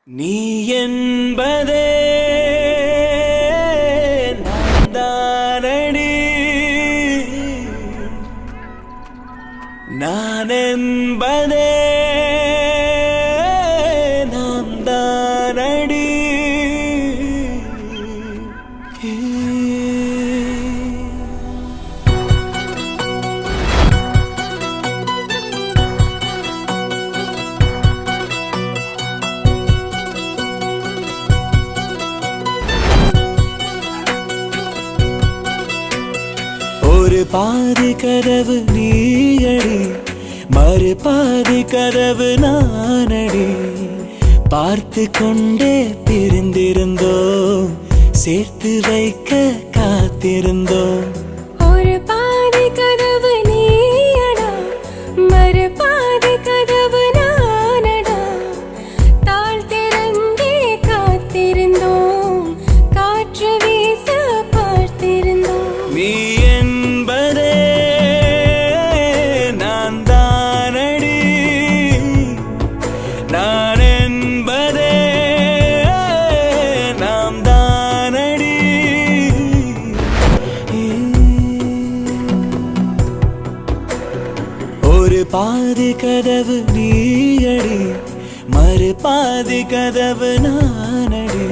நீ என்பதே நான்தானடி, நான் என்பதே நான்தானடி. ஒரு பாதி கதவு நீயடி, மறு பாதி கதவு நானடி. பார்த்து கொண்டே பிரிந்திருந்தோம், சேர்த்து வைக்க காத்திருந்தோம். ஒரு பாதி கதவு நீயடா, மறு பாதி கதவு நானடா. தாழ் திறந்தே காத்திருந்தோம், காற்று வீச பார்த்திருந்தோம். நீ என்பதே நான் தானடி, நான் என்பதே நாம் தானடி. ஒரு பாதி கதவு நீயடி, மறு பாதி கதவு நானடி.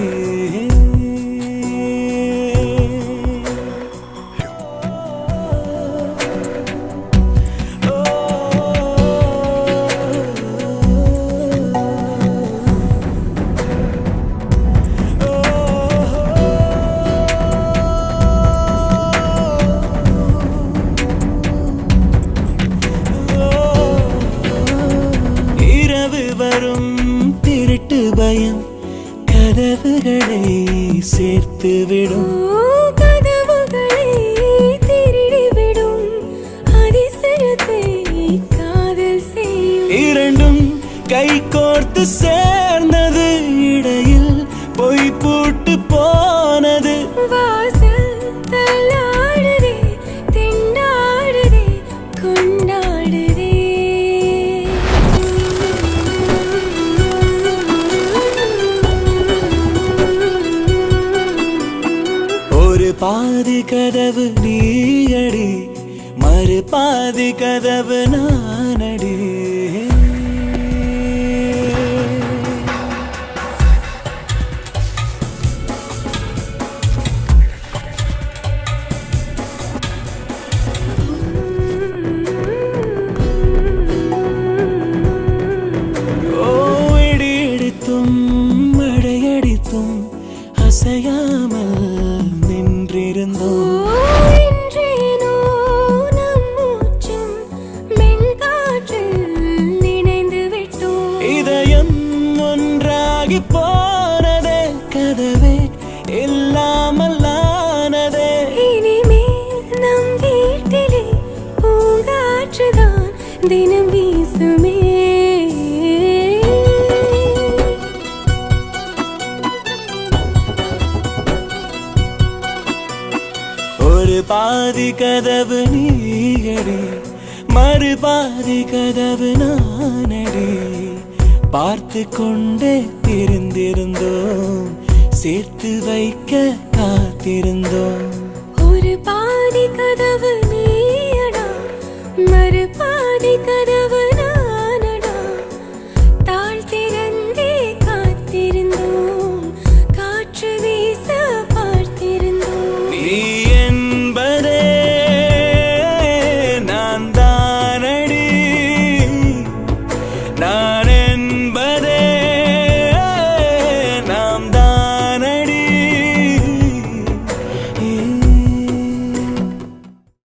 வரும் திருட்டு பயம் கதவுகளை சேர்த்துவிடும், கதவுகளை திருடிவிடும். அதிசயத்தை காதல் செய்யும். இரண்டும் கை கோர்த்து சேர்ந்தது, இடையில் பொய் பூட்டு போனது. வாசல் தள்ளாடுதே, திண்டாடுதே, கொண்டாடுதே. ஒரு பாதி கதவு நீயடி, மறு பாதி கதவு நானடி. இடி இடித்தும் மழையடித்தும் அசையாமல் நின்றிருந்தோம். இன்றேனோ நம் மூச்சும் மென்காற்றில் நினைந்து விட்டோம். இதயம் ஒன்றாகி போனதே, கதவே இல்லாமல் ஆனதே. இனிமேல் நம் வீட்டிலே பூங்காற்றுதான் தினம் வீசுமே. ஒரு பாதி கதவு நீயடி, மறு பாதி கதவு நானடி. பார்த்து கொண்டே பிரிந்திருந்தோம், சேர்த்து வைக்க காத்திருந்தோம். ஒரு பாதி கதவு